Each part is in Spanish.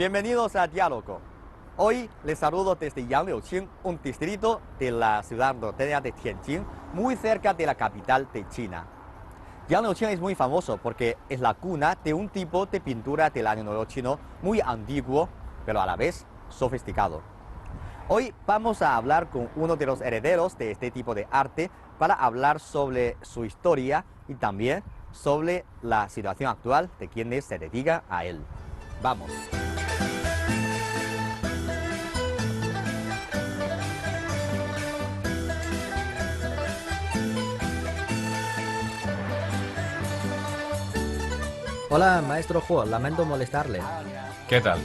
Bienvenidos a Diálogo. Hoy les saludo desde Yangliuqing, un distrito de la ciudad norteña de Tianjin, muy cerca de la capital de China. Yangliuqing es muy famoso porque es la cuna de un tipo de pintura del Año Nuevo chino muy antiguo, pero a la vez sofisticado. Hoy vamos a hablar con uno de los herederos de este tipo de arte para hablar sobre su historia y también sobre la situación actual de quienes se dedican a él. Vamos. Hola, maestro Huo, lamento molestarle. ¿Qué tal?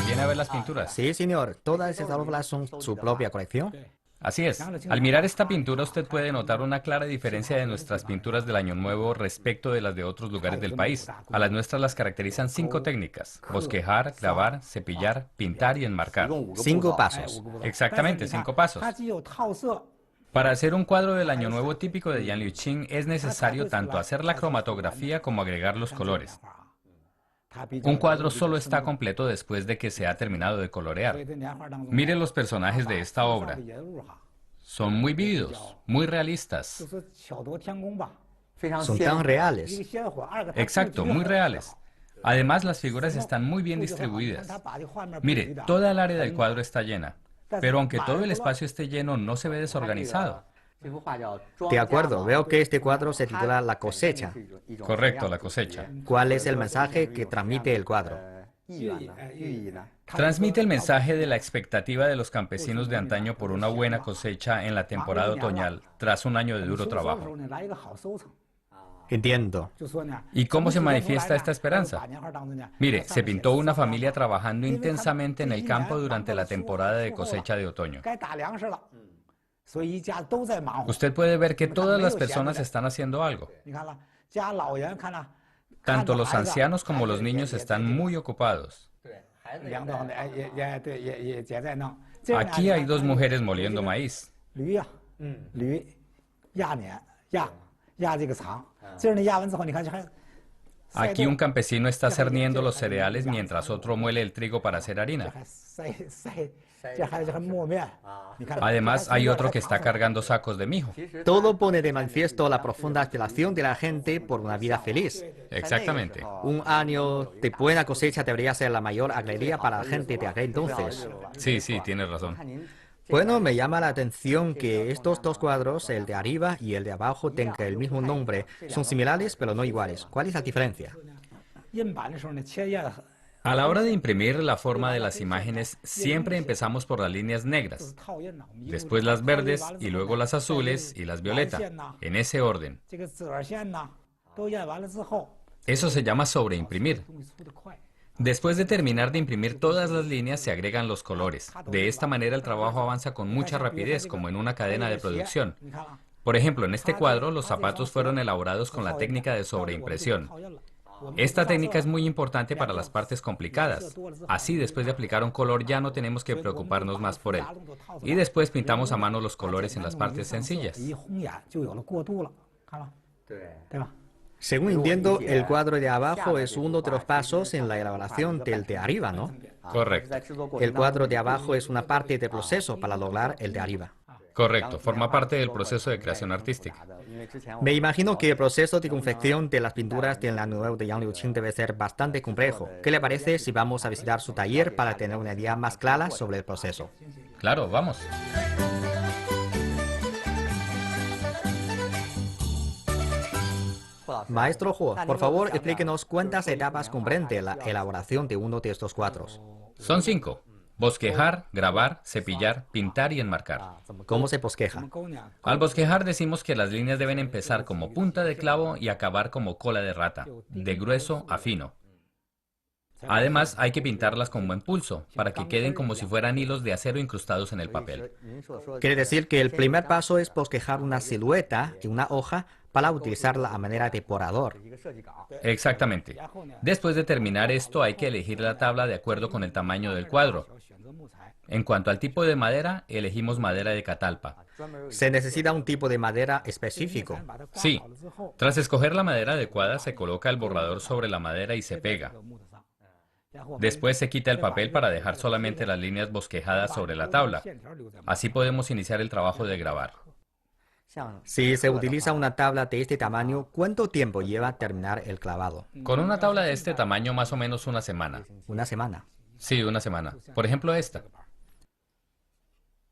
¿Viene a ver las pinturas? Sí, señor. ¿Todas estas obras son su propia colección? Así es. Al mirar esta pintura usted puede notar una clara diferencia de nuestras pinturas del Año Nuevo respecto de las de otros lugares del país. A las nuestras las caracterizan 5 técnicas: bosquejar, grabar, cepillar, pintar y enmarcar. 5 pasos. Exactamente, 5 pasos. Para hacer un cuadro del Año Nuevo típico de Yangliuqing es necesario tanto hacer la cromatografía como agregar los colores. Un cuadro solo está completo después de que se ha terminado de colorear. Mire los personajes de esta obra. Son muy vívidos, muy realistas. Son tan reales. Exacto, muy reales. Además, las figuras están muy bien distribuidas. Mire, toda el área del cuadro está llena. Pero aunque todo el espacio esté lleno, no se ve desorganizado. De acuerdo, veo que este cuadro se titula La cosecha. Correcto, la cosecha. ¿Cuál es el mensaje que transmite el cuadro? Transmite el mensaje de la expectativa de los campesinos de antaño por una buena cosecha en la temporada otoñal, tras un año de duro trabajo. Entiendo. ¿Y cómo se manifiesta esta esperanza? Mire, se pintó una familia trabajando intensamente en el campo durante la temporada de cosecha de otoño. Usted puede ver que todas las personas están haciendo algo. Tanto los ancianos como los niños están muy ocupados. Aquí hay 2 mujeres moliendo maíz. Aquí un campesino está cerniendo los cereales mientras otro muele el trigo para hacer harina. Además, hay otro que está cargando sacos de mijo. Todo pone de manifiesto la profunda aspiración de la gente por una vida feliz. Exactamente. Un año de buena cosecha debería ser la mayor alegría para la gente de aquel entonces. Sí, tienes razón. Bueno, me llama la atención que estos 2 cuadros, el de arriba y el de abajo, tengan el mismo nombre. Son similares, pero no iguales. ¿Cuál es la diferencia? A la hora de imprimir la forma de las imágenes, siempre empezamos por las líneas negras, después las verdes y luego las azules y las violetas, en ese orden. Eso se llama sobreimprimir. Después de terminar de imprimir todas las líneas, se agregan los colores. De esta manera el trabajo avanza con mucha rapidez, como en una cadena de producción. Por ejemplo, en este cuadro, los zapatos fueron elaborados con la técnica de sobreimpresión. Esta técnica es muy importante para las partes complicadas. Así, después de aplicar un color, ya no tenemos que preocuparnos más por él. Y después pintamos a mano los colores en las partes sencillas. Según entiendo, el cuadro de abajo es uno de los pasos en la elaboración del de arriba, ¿no? Correcto. El cuadro de abajo es una parte del proceso para lograr el de arriba. Correcto, forma parte del proceso de creación artística. Me imagino que el proceso de confección de las pinturas del Año Nuevo de Yangliuqing debe ser bastante complejo. ¿Qué le parece si vamos a visitar su taller para tener una idea más clara sobre el proceso? Claro, vamos. Maestro Huo, por favor, explíquenos cuántas etapas comprende la elaboración de uno de estos cuadros. Son 5. Bosquejar, grabar, cepillar, pintar y enmarcar. ¿Cómo se bosqueja? Al bosquejar decimos que las líneas deben empezar como punta de clavo y acabar como cola de rata, de grueso a fino. Además, hay que pintarlas con buen pulso, para que queden como si fueran hilos de acero incrustados en el papel. Quiere decir que el primer paso es bosquejar una silueta de una hoja para utilizarla a manera de borrador. Exactamente. Después de terminar esto, hay que elegir la tabla de acuerdo con el tamaño del cuadro. En cuanto al tipo de madera, elegimos madera de catalpa. Se necesita un tipo de madera específico. Sí. Tras escoger la madera adecuada, se coloca el borrador sobre la madera y se pega. Después se quita el papel para dejar solamente las líneas bosquejadas sobre la tabla. Así podemos iniciar el trabajo de grabar. Si se utiliza una tabla de este tamaño, ¿cuánto tiempo lleva terminar el clavado? Con una tabla de este tamaño, más o menos una semana. Una semana. Sí, una semana. Por ejemplo, esta.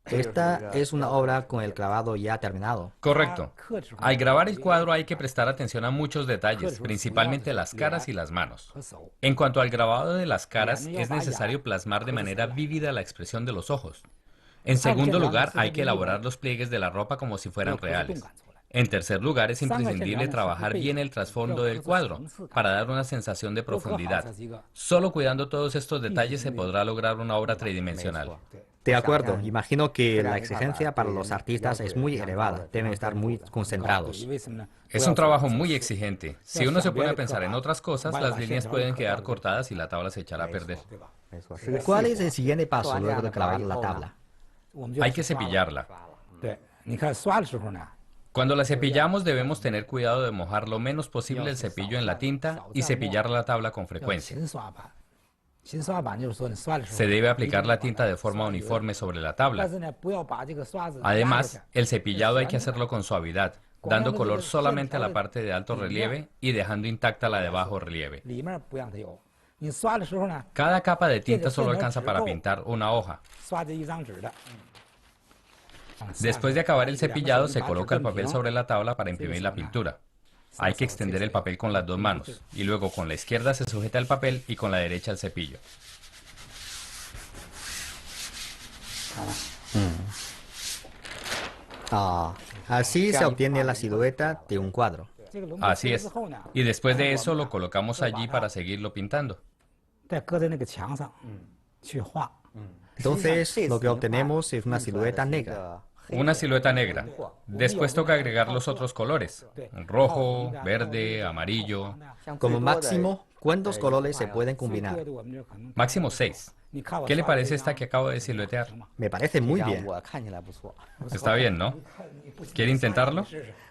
Esta es una obra con el clavado ya terminado. Correcto. Al grabar el cuadro hay que prestar atención a muchos detalles, principalmente las caras y las manos. En cuanto al grabado de las caras, es necesario plasmar de manera vívida la expresión de los ojos. En segundo lugar, hay que elaborar los pliegues de la ropa como si fueran reales. En tercer lugar, es imprescindible trabajar bien el trasfondo del cuadro para dar una sensación de profundidad. Solo cuidando todos estos detalles se podrá lograr una obra tridimensional. De acuerdo, imagino que la exigencia para los artistas es muy elevada, deben estar muy concentrados. Es un trabajo muy exigente. Si uno se pone a pensar en otras cosas, las líneas pueden quedar cortadas y la tabla se echará a perder. ¿Cuál es el siguiente paso luego de clavar la tabla? Hay que cepillarla. Cuando la cepillamos debemos tener cuidado de mojar lo menos posible el cepillo en la tinta y cepillar la tabla con frecuencia. Se debe aplicar la tinta de forma uniforme sobre la tabla. Además, el cepillado hay que hacerlo con suavidad, dando color solamente a la parte de alto relieve y dejando intacta la de bajo relieve. Cada capa de tinta solo alcanza para pintar una hoja. Después de acabar el cepillado, se coloca el papel sobre la tabla para imprimir la pintura. Hay que extender el papel con las dos manos, y luego con la izquierda se sujeta el papel y con la derecha el cepillo. Así se obtiene la silueta de un cuadro. Así es. Y después de eso lo colocamos allí para seguirlo pintando. Entonces, lo que obtenemos es una silueta negra. Una silueta negra. Después toca agregar los otros colores. Rojo, verde, amarillo. Como máximo, ¿cuántos colores se pueden combinar? Máximo 6. ¿Qué le parece esta que acabo de siluetear? Me parece muy bien. Está bien, ¿no? ¿Quiere intentarlo?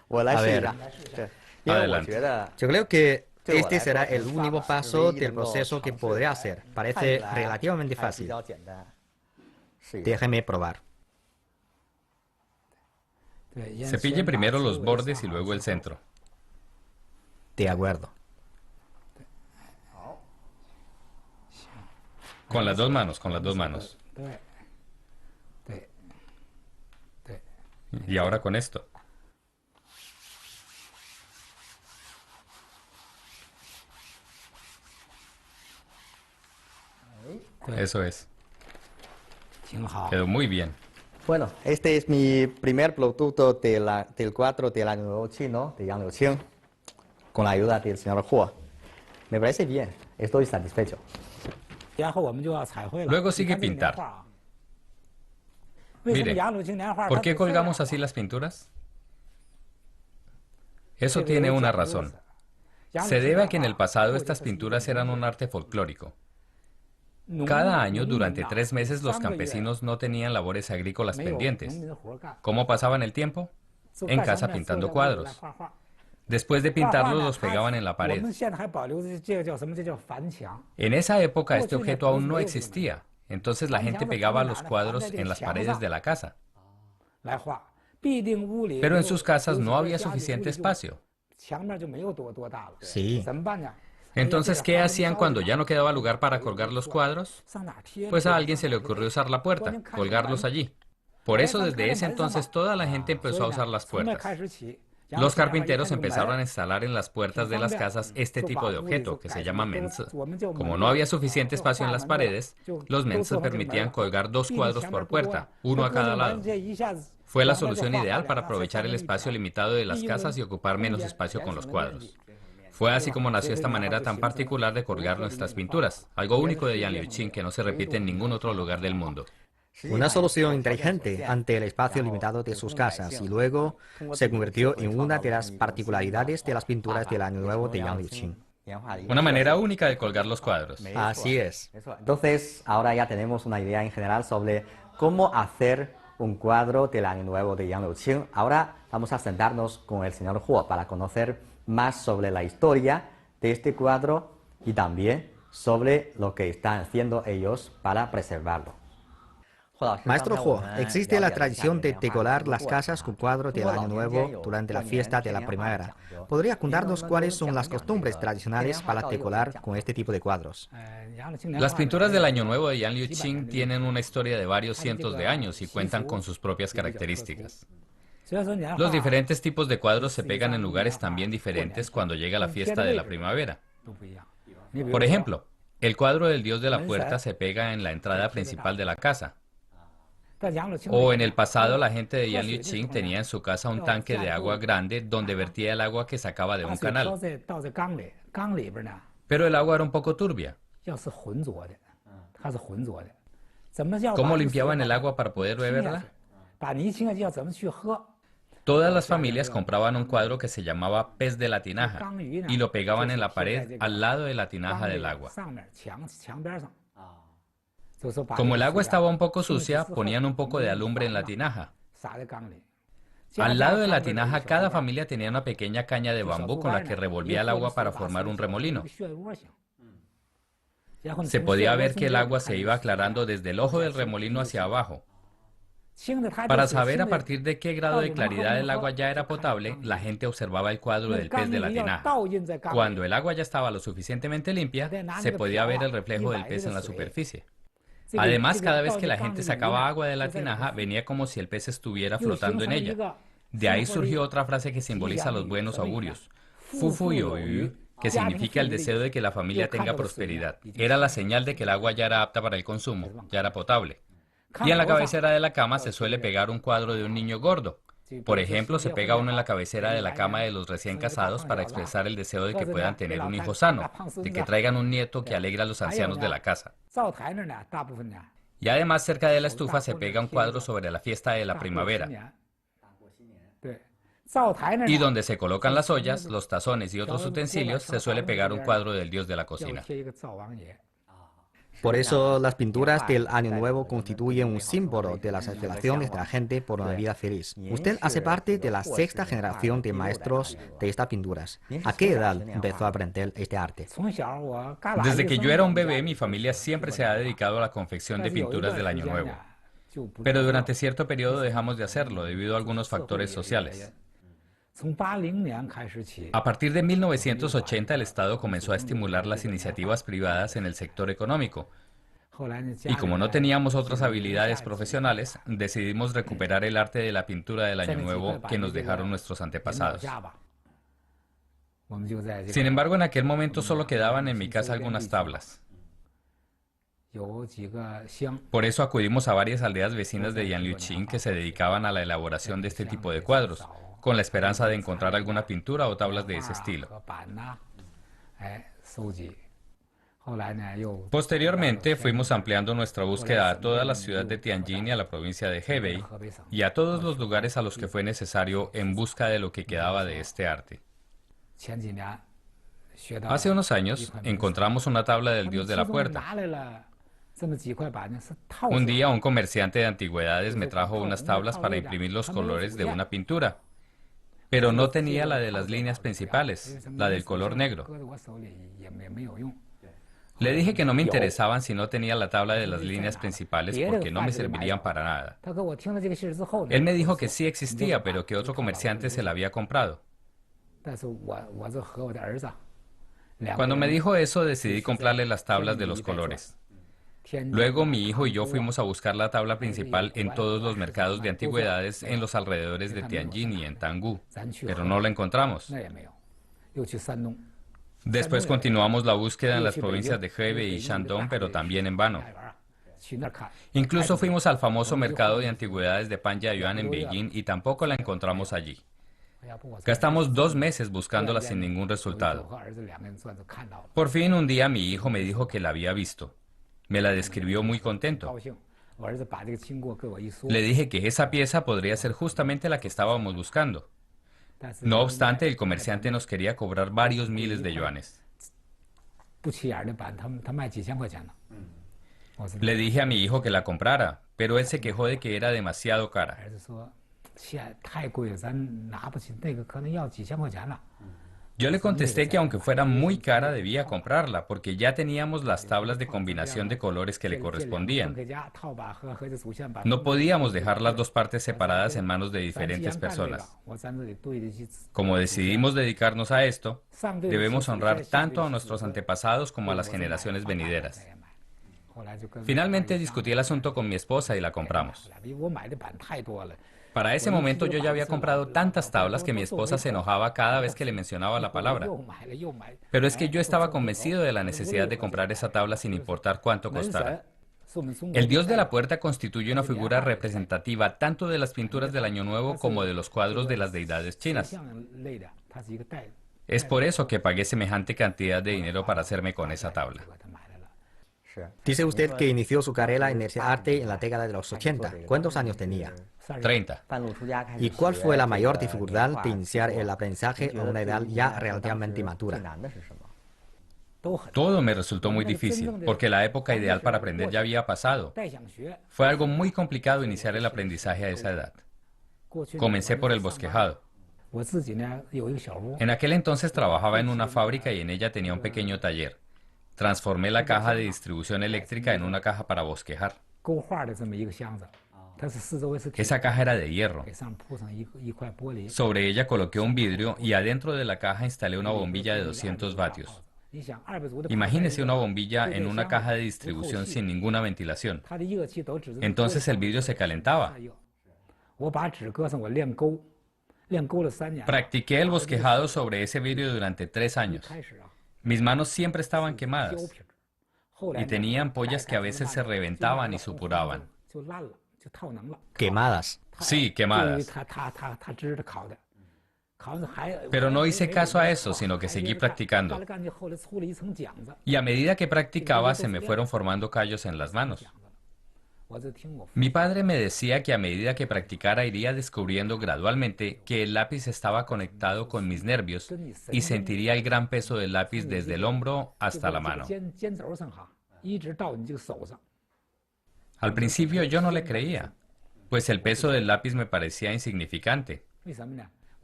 A ver, Adelante. yo creo que este será el último paso del proceso que podré hacer. Parece relativamente fácil. Déjeme probar. Cepille primero los bordes y luego el centro. De acuerdo. Con las dos manos, con las dos manos. Y ahora con esto. Eso es. Quedó muy bien. Bueno, este es mi primer producto del cuadro del Año Nuevo Chino, de Yang Liuqing, con la ayuda del señor Huo. Me parece bien, estoy satisfecho. Luego sigue pintar. Mire, ¿por qué colgamos así las pinturas? Eso tiene una razón. Se debe a que en el pasado estas pinturas eran un arte folclórico. Cada año, durante 3 meses, los campesinos no tenían labores agrícolas pendientes. ¿Cómo pasaban el tiempo? En casa pintando cuadros. Después de pintarlos, los pegaban en la pared. En esa época, este objeto aún no existía. Entonces la gente pegaba los cuadros en las paredes de la casa. Pero en sus casas no había suficiente espacio. Sí. Entonces, ¿qué hacían cuando ya no quedaba lugar para colgar los cuadros? Pues a alguien se le ocurrió usar la puerta, colgarlos allí. Por eso, desde ese entonces, toda la gente empezó a usar las puertas. Los carpinteros empezaron a instalar en las puertas de las casas este tipo de objeto, que se llama menzi. Como no había suficiente espacio en las paredes, los menzi permitían colgar 2 cuadros por puerta, uno a cada lado. Fue la solución ideal para aprovechar el espacio limitado de las casas y ocupar menos espacio con los cuadros. Fue así como nació esta manera tan particular de colgar nuestras pinturas, algo único de Yang Liuqing que no se repite en ningún otro lugar del mundo. Una solución inteligente ante el espacio limitado de sus casas y luego se convirtió en una de las particularidades de las pinturas del Año Nuevo de Yang Liuqing. Una manera única de colgar los cuadros. Así es. Entonces, ahora ya tenemos una idea en general sobre cómo hacer un cuadro del Año Nuevo de Yang Liuqing. Ahora vamos a sentarnos con el señor Huo para conocer más sobre la historia de este cuadro y también sobre lo que están haciendo ellos para preservarlo. Maestro Huo, existe la tradición de decorar las casas con cuadros del Año Nuevo durante la fiesta de la primavera. ¿Podría contarnos cuáles son las costumbres tradicionales para decorar con este tipo de cuadros? Las pinturas del Año Nuevo de Yang Liuqing tienen una historia de varios cientos de años y cuentan con sus propias características. Los diferentes tipos de cuadros se pegan en lugares también diferentes cuando llega la fiesta de la primavera. Por ejemplo, el cuadro del dios de la puerta se pega en la entrada principal de la casa. O en el pasado la gente de Yang Liuqing tenía en su casa un tanque de agua grande donde vertía el agua que sacaba de un canal. Pero el agua era un poco turbia. ¿Cómo limpiaban el agua para poder beberla? Todas las familias compraban un cuadro que se llamaba pez de la tinaja y lo pegaban en la pared al lado de la tinaja del agua. Como el agua estaba un poco sucia, ponían un poco de alumbre en la tinaja. Al lado de la tinaja, cada familia tenía una pequeña caña de bambú con la que revolvía el agua para formar un remolino. Se podía ver que el agua se iba aclarando desde el ojo del remolino hacia abajo. Para saber a partir de qué grado de claridad el agua ya era potable, la gente observaba el cuadro del pez de la tinaja. Cuando el agua ya estaba lo suficientemente limpia, se podía ver el reflejo del pez en la superficie. Además, cada vez que la gente sacaba agua de la tinaja, venía como si el pez estuviera flotando en ella. De ahí surgió otra frase que simboliza los buenos augurios, Fufu Youyu, que significa el deseo de que la familia tenga prosperidad. Era la señal de que el agua ya era apta para el consumo, ya era potable. Y en la cabecera de la cama se suele pegar un cuadro de un niño gordo. Por ejemplo, se pega uno en la cabecera de la cama de los recién casados para expresar el deseo de que puedan tener un hijo sano, de que traigan un nieto que alegre a los ancianos de la casa. Y además, cerca de la estufa se pega un cuadro sobre la fiesta de la primavera. Y donde se colocan las ollas, los tazones y otros utensilios, se suele pegar un cuadro del dios de la cocina. Por eso, las pinturas del Año Nuevo constituyen un símbolo de las aspiraciones de la gente por una vida feliz. Usted hace parte de la sexta generación de maestros de estas pinturas. ¿A qué edad empezó a aprender este arte? Desde que yo era un bebé, mi familia siempre se ha dedicado a la confección de pinturas del Año Nuevo. Pero durante cierto periodo dejamos de hacerlo debido a algunos factores sociales. A partir de 1980, el Estado comenzó a estimular las iniciativas privadas en el sector económico. Y como no teníamos otras habilidades profesionales, decidimos recuperar el arte de la pintura del Año Nuevo que nos dejaron nuestros antepasados. Sin embargo, en aquel momento solo quedaban en mi casa algunas tablas. Por eso acudimos a varias aldeas vecinas de Yang Liuqing que se dedicaban a la elaboración de este tipo de cuadros, con la esperanza de encontrar alguna pintura o tablas de ese estilo. Posteriormente, fuimos ampliando nuestra búsqueda a toda la ciudad de Tianjin y a la provincia de Hebei, y a todos los lugares a los que fue necesario en busca de lo que quedaba de este arte. Hace unos años, encontramos una tabla del dios de la puerta. Un día, un comerciante de antigüedades me trajo unas tablas para imprimir los colores de una pintura. Pero no tenía la de las líneas principales, la del color negro. Le dije que no me interesaban si no tenía la tabla de las líneas principales porque no me servirían para nada. Él me dijo que sí existía, pero que otro comerciante se la había comprado. Cuando me dijo eso, decidí comprarle las tablas de los colores. Luego mi hijo y yo fuimos a buscar la tabla principal en todos los mercados de antigüedades en los alrededores de Tianjin y en Tanggu, pero no la encontramos. Después continuamos la búsqueda en las provincias de Hebei y Shandong, pero también en vano. Incluso fuimos al famoso mercado de antigüedades de Panjiayuan en Beijing y tampoco la encontramos allí. Gastamos 2 meses buscándola sin ningún resultado. Por fin un día mi hijo me dijo que la había visto. Me la describió muy contento. Le dije que esa pieza podría ser justamente la que estábamos buscando. No obstante, el comerciante nos quería cobrar varios miles de yuanes. Le dije a mi hijo que la comprara, pero él se quejó de que era demasiado cara. Yo le contesté que aunque fuera muy cara debía comprarla, porque ya teníamos las tablas de combinación de colores que le correspondían. No podíamos dejar las dos partes separadas en manos de diferentes personas. Como decidimos dedicarnos a esto, debemos honrar tanto a nuestros antepasados como a las generaciones venideras. Finalmente discutí el asunto con mi esposa y la compramos. Para ese momento yo ya había comprado tantas tablas que mi esposa se enojaba cada vez que le mencionaba la palabra. Pero es que yo estaba convencido de la necesidad de comprar esa tabla sin importar cuánto costara. El dios de la puerta constituye una figura representativa tanto de las pinturas del Año Nuevo como de los cuadros de las deidades chinas. Es por eso que pagué semejante cantidad de dinero para hacerme con esa tabla. Dice usted que inició su carrera en ese arte en la década de los 80. ¿Cuántos años tenía? 30. ¿Y cuál fue la mayor dificultad de iniciar el aprendizaje a una edad ya relativamente madura? Todo me resultó muy difícil, porque la época ideal para aprender ya había pasado. Fue algo muy complicado iniciar el aprendizaje a esa edad. Comencé por el bosquejado. En aquel entonces trabajaba en una fábrica y en ella tenía un pequeño taller. Transformé la caja de distribución eléctrica en una caja para bosquejar. Esa caja era de hierro. Sobre ella coloqué un vidrio y adentro de la caja instalé una bombilla de 200 vatios. Imagínese una bombilla en una caja de distribución sin ninguna ventilación. Entonces el vidrio se calentaba. Practiqué el bosquejado sobre ese vidrio durante 3 años. Mis manos siempre estaban quemadas y tenía ampollas que a veces se reventaban y supuraban. Quemadas. Sí, quemadas. Pero no hice caso a eso, sino que seguí practicando. Y a medida que practicaba, se me fueron formando callos en las manos. Mi padre me decía que a medida que practicara iría descubriendo gradualmente que el lápiz estaba conectado con mis nervios y sentiría el gran peso del lápiz desde el hombro hasta la mano. Al principio yo no le creía, pues el peso del lápiz me parecía insignificante.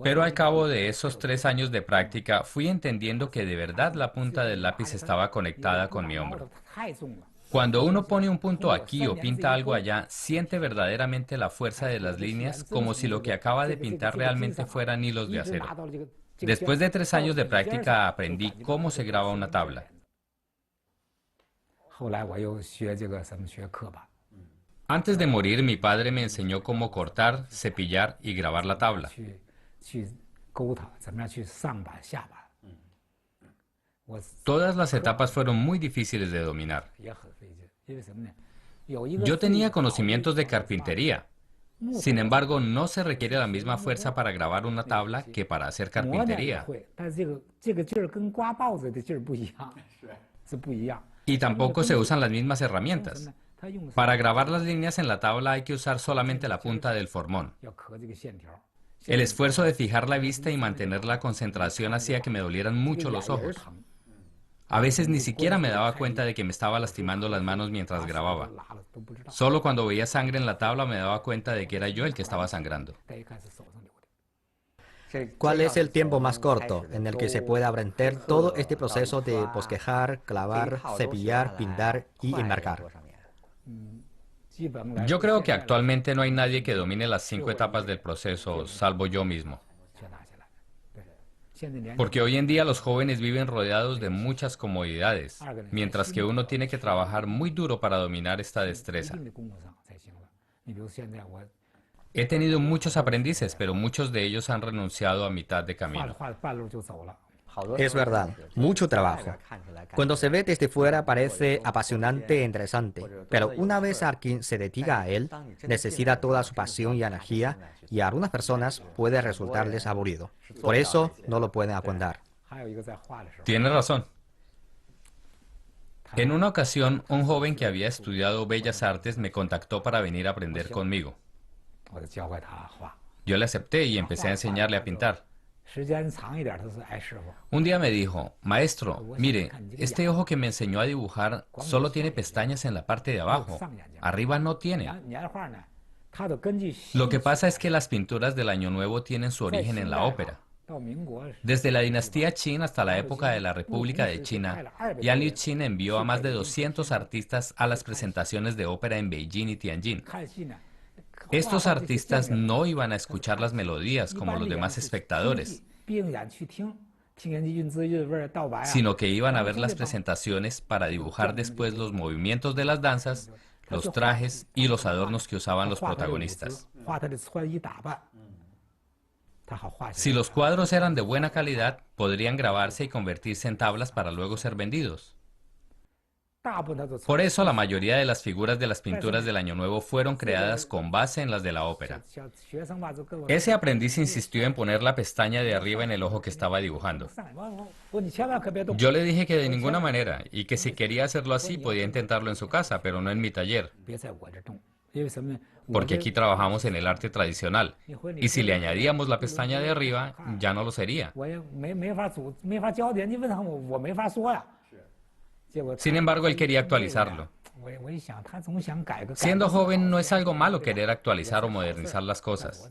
Pero al cabo de esos 3 años de práctica fui entendiendo que de verdad la punta del lápiz estaba conectada con mi hombro. Cuando uno pone un punto aquí o pinta algo allá, siente verdaderamente la fuerza de las líneas como si lo que acaba de pintar realmente fueran hilos de acero. Después de 3 años de práctica aprendí cómo se graba una tabla. Antes de morir, mi padre me enseñó cómo cortar, cepillar y grabar la tabla. Todas las etapas fueron muy difíciles de dominar. Yo tenía conocimientos de carpintería. Sin embargo, no se requiere la misma fuerza para grabar una tabla que para hacer carpintería. Y tampoco se usan las mismas herramientas. Para grabar las líneas en la tabla hay que usar solamente la punta del formón. El esfuerzo de fijar la vista y mantener la concentración hacía que me dolieran mucho los ojos. A veces ni siquiera me daba cuenta de que me estaba lastimando las manos mientras grababa. Solo cuando veía sangre en la tabla me daba cuenta de que era yo el que estaba sangrando. ¿Cuál es el tiempo más corto en el que se puede aprender todo este proceso de bosquejar, clavar, cepillar, pintar y enmarcar? Yo creo que actualmente no hay nadie que domine las 5 etapas del proceso, salvo yo mismo. Porque hoy en día los jóvenes viven rodeados de muchas comodidades, mientras que uno tiene que trabajar muy duro para dominar esta destreza. He tenido muchos aprendices, pero muchos de ellos han renunciado a mitad de camino. Es verdad, mucho trabajo. Cuando se ve desde fuera parece apasionante e interesante, pero una vez alguien se dedica a él, necesita toda su pasión y energía, y a algunas personas puede resultarles aburrido. Por eso no lo pueden aguantar. Tiene razón. En una ocasión, un joven que había estudiado Bellas Artes me contactó para venir a aprender conmigo. Yo le acepté y empecé a enseñarle a pintar. Un día me dijo, maestro, mire, este ojo que me enseñó a dibujar solo tiene pestañas en la parte de abajo, arriba no tiene. Lo que pasa es que las pinturas del Año Nuevo tienen su origen en la ópera. Desde la dinastía Qin hasta la época de la República de China, Yan Liuqin envió a más de 200 artistas a las presentaciones de ópera en Beijing y Tianjin. Estos artistas no iban a escuchar las melodías como los demás espectadores, sino que iban a ver las presentaciones para dibujar después los movimientos de las danzas, los trajes y los adornos que usaban los protagonistas. Si los cuadros eran de buena calidad, podrían grabarse y convertirse en tablas para luego ser vendidos. Por eso la mayoría de las figuras de las pinturas del Año Nuevo fueron creadas con base en las de la ópera. Ese aprendiz insistió en poner la pestaña de arriba en el ojo que estaba dibujando. Yo le dije que de ninguna manera, y que si quería hacerlo así podía intentarlo en su casa, pero no en mi taller. Porque aquí trabajamos en el arte tradicional, y si le añadíamos la pestaña de arriba, ya no lo sería. Sin embargo, él quería actualizarlo. Siendo joven, no es algo malo querer actualizar o modernizar las cosas.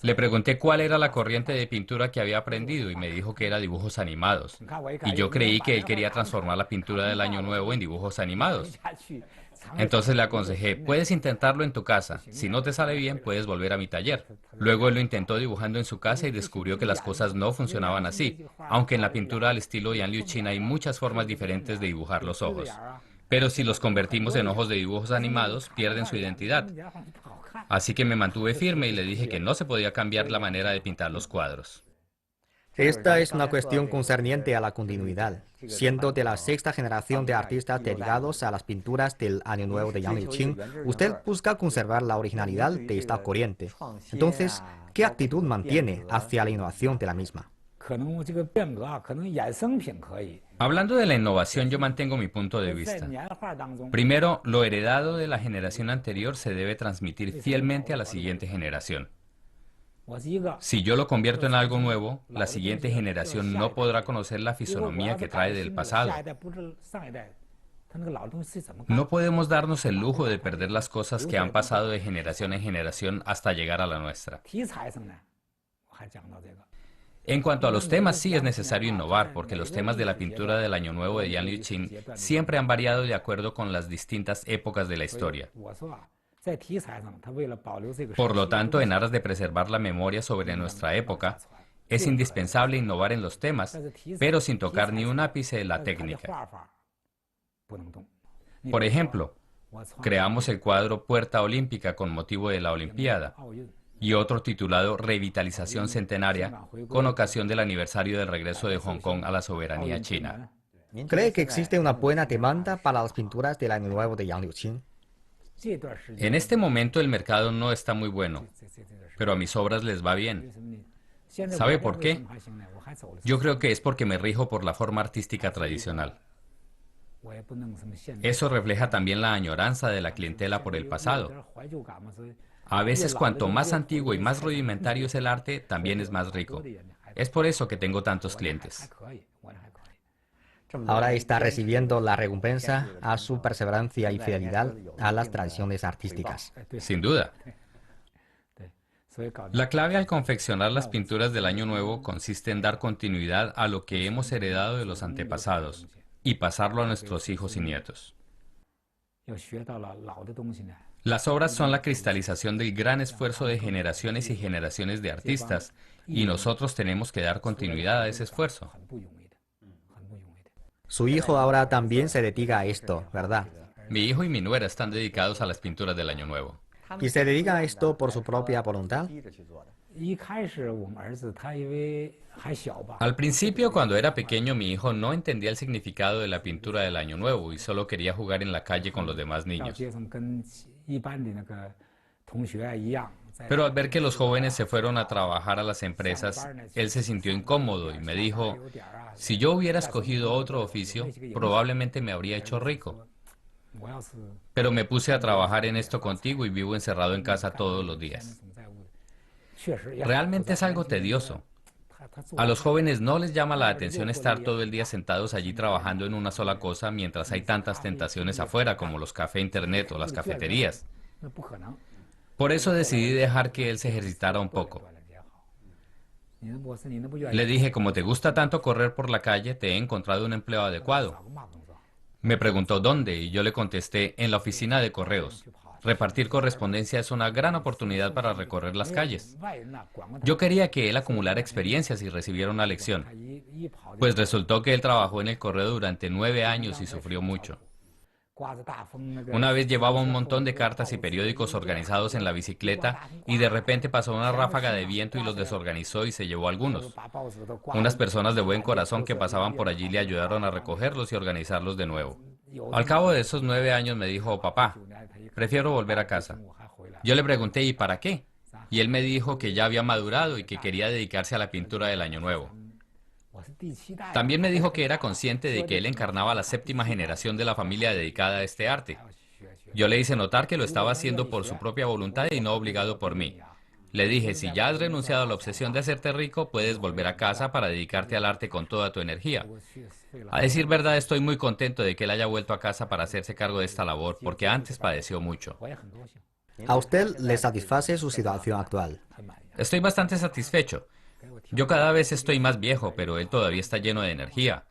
Le pregunté cuál era la corriente de pintura que había aprendido y me dijo que era dibujos animados. Y yo creí que él quería transformar la pintura del Año Nuevo en dibujos animados. Entonces le aconsejé, puedes intentarlo en tu casa. Si no te sale bien, puedes volver a mi taller. Luego él lo intentó dibujando en su casa y descubrió que las cosas no funcionaban así, aunque en la pintura al estilo Yan Liuqin hay muchas formas diferentes de dibujar los ojos. Pero si los convertimos en ojos de dibujos animados, pierden su identidad. Así que me mantuve firme y le dije que no se podía cambiar la manera de pintar los cuadros. Esta es una cuestión concerniente a la continuidad. Siendo de la sexta generación de artistas dedicados a las pinturas del Año Nuevo de Yan Liuqin, usted busca conservar la originalidad de esta corriente. Entonces, ¿qué actitud mantiene hacia la innovación de la misma? Hablando de la innovación, yo mantengo mi punto de vista. Primero, lo heredado de la generación anterior se debe transmitir fielmente a la siguiente generación. Si yo lo convierto en algo nuevo, la siguiente generación no podrá conocer la fisonomía que trae del pasado. No podemos darnos el lujo de perder las cosas que han pasado de generación en generación hasta llegar a la nuestra. En cuanto a los temas, sí es necesario innovar, porque los temas de la pintura del Año Nuevo de Yan Liuqin siempre han variado de acuerdo con las distintas épocas de la historia. Por lo tanto, en aras de preservar la memoria sobre nuestra época, es indispensable innovar en los temas, pero sin tocar ni un ápice de la técnica. Por ejemplo, creamos el cuadro Puerta Olímpica con motivo de la Olimpiada y otro titulado Revitalización Centenaria con ocasión del aniversario del regreso de Hong Kong a la soberanía china. ¿Cree que existe una buena demanda para las pinturas del Año Nuevo de Yan Liuqin? En este momento el mercado no está muy bueno, pero a mis obras les va bien. ¿Sabe por qué? Yo creo que es porque me rijo por la forma artística tradicional. Eso refleja también la añoranza de la clientela por el pasado. A veces cuanto más antiguo y más rudimentario es el arte, también es más rico. Es por eso que tengo tantos clientes. Ahora está recibiendo la recompensa a su perseverancia y fidelidad a las tradiciones artísticas. Sin duda. La clave al confeccionar las pinturas del Año Nuevo consiste en dar continuidad a lo que hemos heredado de los antepasados y pasarlo a nuestros hijos y nietos. Las obras son la cristalización del gran esfuerzo de generaciones y generaciones de artistas, y nosotros tenemos que dar continuidad a ese esfuerzo. Su hijo ahora también se dedica a esto, ¿verdad? Mi hijo y mi nuera están dedicados a las pinturas del Año Nuevo. ¿Y se dedica a esto por su propia voluntad? Al principio, cuando era pequeño, mi hijo no entendía el significado de la pintura del Año Nuevo y solo quería jugar en la calle con los demás niños. Pero al ver que los jóvenes se fueron a trabajar a las empresas, él se sintió incómodo y me dijo, si yo hubiera escogido otro oficio, probablemente me habría hecho rico. Pero me puse a trabajar en esto contigo y vivo encerrado en casa todos los días. Realmente es algo tedioso. A los jóvenes no les llama la atención estar todo el día sentados allí trabajando en una sola cosa mientras hay tantas tentaciones afuera como los cafés internet o las cafeterías. Por eso decidí dejar que él se ejercitara un poco. Le dije, como te gusta tanto correr por la calle, te he encontrado un empleo adecuado. Me preguntó dónde y yo le contesté, en la oficina de correos. Repartir correspondencia es una gran oportunidad para recorrer las calles. Yo quería que él acumulara experiencias y recibiera una lección. Pues resultó que él trabajó en el correo durante 9 años y sufrió mucho. Una vez llevaba un montón de cartas y periódicos organizados en la bicicleta y de repente pasó una ráfaga de viento y los desorganizó y se llevó algunos. Unas personas de buen corazón que pasaban por allí le ayudaron a recogerlos y organizarlos de nuevo. Al cabo de esos 9 años me dijo, papá, prefiero volver a casa. Yo le pregunté, ¿y para qué? Y él me dijo que ya había madurado y que quería dedicarse a la pintura del Año Nuevo. También me dijo que era consciente de que él encarnaba la 7ª generación de la familia dedicada a este arte. Yo le hice notar que lo estaba haciendo por su propia voluntad y no obligado por mí. Le dije, si ya has renunciado a la obsesión de hacerte rico, puedes volver a casa para dedicarte al arte con toda tu energía. A decir verdad, estoy muy contento de que él haya vuelto a casa para hacerse cargo de esta labor, porque antes padeció mucho. ¿A usted le satisface su situación actual? Estoy bastante satisfecho. Yo cada vez estoy más viejo, pero él todavía está lleno de energía.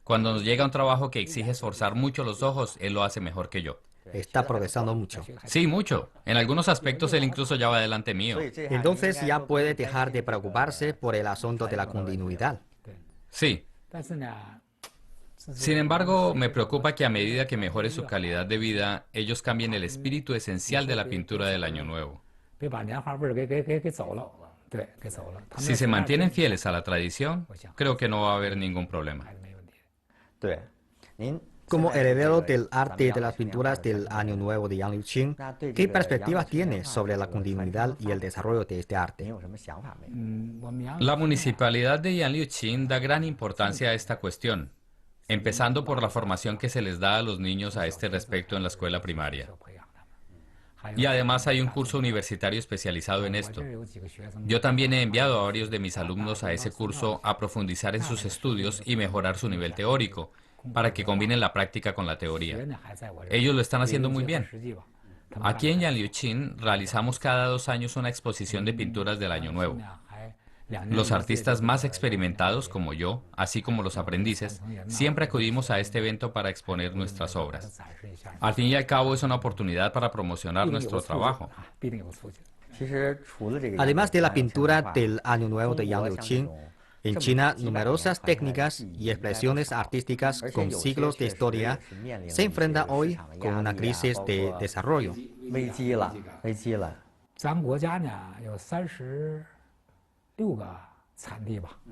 Cuando nos llega un trabajo que exige esforzar mucho los ojos, él lo hace mejor que yo. Está progresando mucho. Sí, mucho. En algunos aspectos él incluso ya va delante mío. Entonces ya puede dejar de preocuparse por el asunto de la continuidad. Sí. Sin embargo, me preocupa que a medida que mejore su calidad de vida, ellos cambien el espíritu esencial de la pintura del Año Nuevo. Si se mantienen fieles a la tradición, creo que no va a haber ningún problema. Como heredero del arte de las pinturas del Año Nuevo de Yang Liuqing, ¿qué perspectivas tiene sobre la continuidad y el desarrollo de este arte? La municipalidad de Yan Liuqing da gran importancia a esta cuestión, empezando por la formación que se les da a los niños a este respecto en la escuela primaria. Y además hay un curso universitario especializado en esto. Yo también he enviado a varios de mis alumnos a ese curso a profundizar en sus estudios y mejorar su nivel teórico, para que combinen la práctica con la teoría. Ellos lo están haciendo muy bien. Aquí en Yan Liuqing realizamos cada 2 años una exposición de pinturas del Año Nuevo. Los artistas más experimentados, como yo, así como los aprendices, siempre acudimos a este evento para exponer nuestras obras. Al fin y al cabo es una oportunidad para promocionar nuestro trabajo. Además de la pintura del Año Nuevo de Yang Liuqing, en China, numerosas técnicas y expresiones artísticas con siglos de historia se enfrentan hoy con una crisis de desarrollo.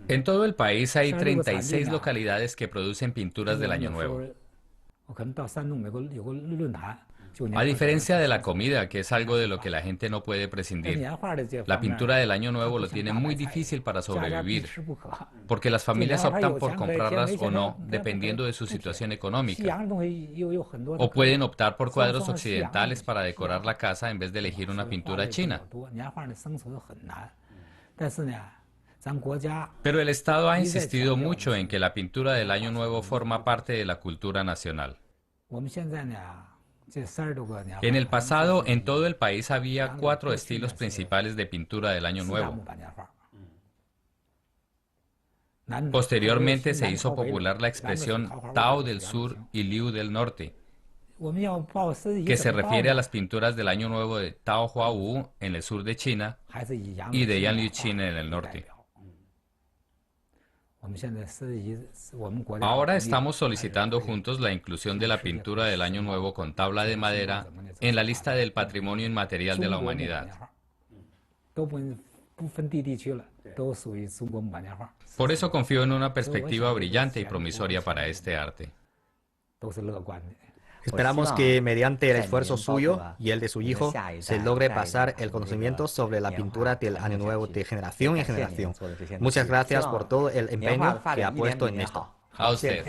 En todo el país hay 36 localidades que producen pinturas del Año Nuevo. A diferencia de la comida, que es algo de lo que la gente no puede prescindir, la pintura del Año Nuevo lo tiene muy difícil para sobrevivir, porque las familias optan por comprarlas o no, dependiendo de su situación económica. O pueden optar por cuadros occidentales para decorar la casa en vez de elegir una pintura china. Pero el Estado ha insistido mucho en que la pintura del Año Nuevo forma parte de la cultura nacional. En el pasado, en todo el país había 4 estilos principales de pintura del Año Nuevo. Posteriormente se hizo popular la expresión Tao del Sur y Liu del Norte, que se refiere a las pinturas del Año Nuevo de Tao Hua Wu en el sur de China y de Yan Liuqing en el norte. Ahora estamos solicitando juntos la inclusión de la pintura del Año Nuevo con tabla de madera en la lista del Patrimonio Inmaterial de la Humanidad. Por eso confío en una perspectiva brillante y promisoria para este arte. Esperamos que mediante el esfuerzo suyo y el de su hijo se logre pasar el conocimiento sobre la pintura del Año Nuevo de generación en generación. Muchas gracias por todo el empeño que ha puesto en esto. A usted.